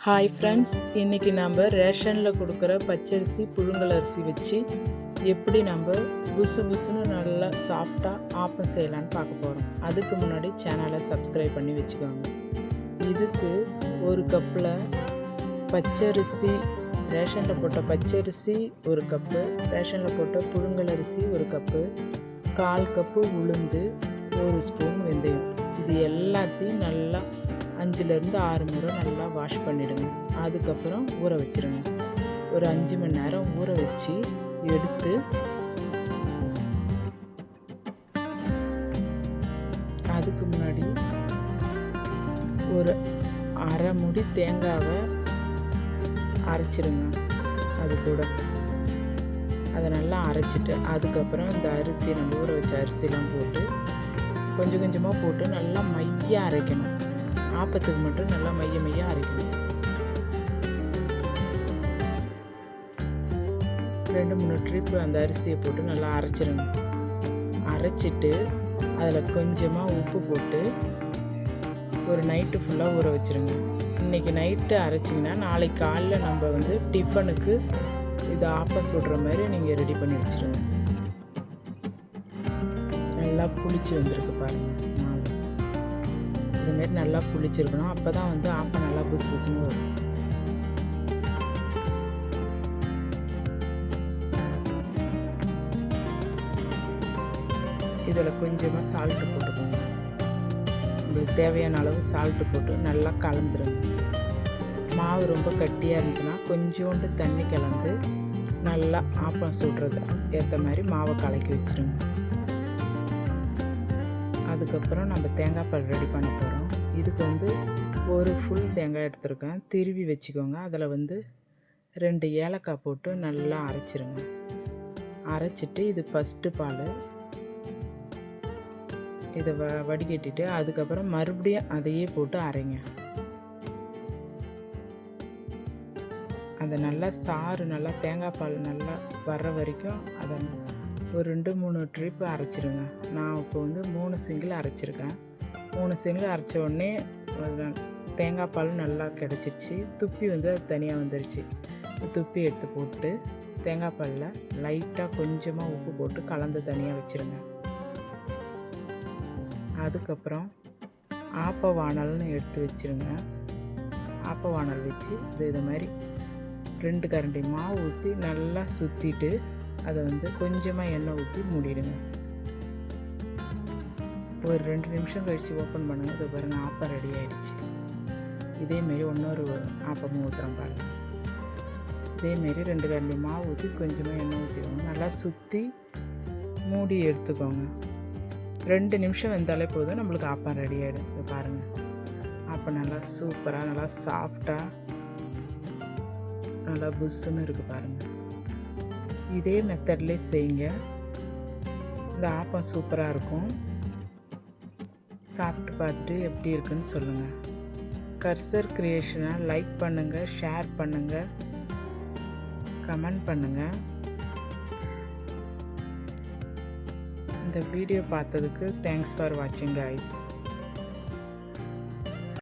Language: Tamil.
ஹாய் ஃப்ரெண்ட்ஸ், இன்றைக்கி நம்ம ரேஷனில் கொடுக்குற பச்சரிசி புழுங்கல் அரிசி வச்சு எப்படி நம்ம புசு புசுன்னு நல்லா சாஃப்டாக ஆப்பம் செய்யலான்னு பார்க்க போகிறோம். அதுக்கு முன்னாடி சேனலை சப்ஸ்கிரைப் பண்ணி வச்சுக்கோங்க. இதுக்கு ஒரு கப்பில் பச்சரிசி, ரேஷனில் போட்ட பச்சரிசி ஒரு கப்பு, ரேஷனில் போட்ட புழுங்கல் அரிசி ஒரு கப்பு, 1/4 கப்பு உளுந்து, 1 ஸ்பூன் வெந்தயம், இது எல்லாத்தையும் நல்லா 5லேருந்து 6 முறை நல்லா வாஷ் பண்ணிவிடுங்க. அதுக்கப்புறம் ஊற வச்சுருங்க. ஒரு 5 மணி நேரம் ஊற வச்சு எடுத்து அதுக்கு முன்னாடி ஒரு அரை முடி தேங்காவை அரைச்சிருங்க. அது கூட அதை நல்லா அரைச்சிட்டு அதுக்கப்புறம் இந்த அரிசி, நம்ம ஊற வச்ச அரிசிலாம் போட்டு கொஞ்சம் கொஞ்சமாக போட்டு நல்லா மைய அரைக்கணும். ஆப்பத்துக்கு மட்டும் நல்லா மைய அரைக்கணும். 2-3 ட்ரிப்பு அந்த அரிசியை போட்டு நல்லா அரைச்சிருங்க. அரைச்சிட்டு அதில் கொஞ்சமாக உப்பு போட்டு ஒரு நைட்டு ஃபுல்லாக ஊற வச்சுருங்க. இன்றைக்கி நைட்டு அரைச்சிங்கன்னா நாளைக்கு காலைல நம்ம டிஃபனுக்கு இது ஆப்பம் சுடுற மாதிரி நீங்கள் ரெடி பண்ணி வச்சுருங்க. நல்லா புளிச்சு வந்திருக்கு பாருங்கள். இதுமாரி நல்லா புளிச்சிருக்கணும். அப்போ தான் ஆப்பம் நல்லா புசு புசுன்னு வரும். இதில் கொஞ்சமாக சால்ட்டு போட்டுக்கோங்க. உங்களுக்கு தேவையான அளவு சால்ட்டு போட்டு நல்லா கலந்துருங்க. மாவு ரொம்ப கட்டியாக இருந்துச்சுன்னா கொஞ்சோண்டு தண்ணி கலந்து நல்லா ஆப்பம் சுடுறது ஏற்ற மாதிரி மாவை கலக்கி வச்சுருங்க. அதுக்கப்புறம் நம்ம தேங்காய் பால் ரெடி பண்ண போகிறோம். இதுக்கு ஒரு ஃபுல் தேங்காய் எடுத்துருக்கேன், திருவி வச்சுக்கோங்க. அதில் 2 ஏலக்காய் போட்டு நல்லா அரைச்சிருங்க. அரைச்சிட்டு இது ஃபஸ்ட்டு பால், இதை வடிகட்டிட்டு அதுக்கப்புறம் மறுபடியும் அதையே போட்டு அரைங்க. அதை நல்லா சாறு நல்லா தேங்காய் பால் நல்லா வர்ற வரைக்கும் அதை ஒரு 2-3 ட்ரிப்பு அரைச்சிருங்க. நான் இப்போ 3 சிங்கிள் அரைச்சிருக்கேன். 3 சிங்கிள் அரைச்ச உடனே தேங்காய் பால் நல்லா கிடச்சிருச்சு. துப்பி அது தனியாக வந்துருச்சு. துப்பி எடுத்து போட்டு தேங்காய் பாலில் லைட்டாக கொஞ்சமாக உப்பு போட்டு கலந்து தனியாக வச்சுருங்க. அதுக்கப்புறம் ஆப்ப வானல்னு எடுத்து வச்சுருங்க. ஆப்ப வானல் வச்சு இது மாதிரி 2 கரண்டி மாவு ஊற்றி நல்லா சுற்றிட்டு அதை கொஞ்சமாக எண்ணெய் ஊற்றி மூடிடுங்க. ஒரு 2 நிமிஷம் கழித்து ஓப்பன் பண்ணுங்கள். இது பாருங்கள், ஆப்பம் ரெடி ஆகிடுச்சு. இதேமாரி இன்னொரு ஆப்பமும் ஊற்றுறோம் பாருங்கள். இதேமாரி 2 கரண்டி மாவு ஊற்றி கொஞ்சமாக எண்ணெய் ஊற்றிக்கோங்க. நல்லா சுற்றி மூடி எடுத்துக்கோங்க. 2 நிமிஷம் வெந்தாலே போதும், நம்மளுக்கு ஆப்பம் ரெடி ஆகிடும். இது பாருங்கள், ஆப்பம் நல்லா சூப்பராக நல்லா சாஃப்டாக நல்லா புஷ்ஷுன்னு இருக்குது பாருங்கள். இதே மெத்தட்லேயே செய்யுங்க. இந்த ஆப்பம் சூப்பராக இருக்கும். சாப்பிட்டு பார்த்துட்டு எப்படி இருக்குன்னு சொல்லுங்கள். கர்சர் கிரியேஷனை லைக் பண்ணுங்கள், ஷேர் பண்ணுங்கள், கமெண்ட் பண்ணுங்கள். இந்த வீடியோ பார்த்ததுக்கு தேங்க்ஸ் ஃபார் வாட்சிங் கைஸ்.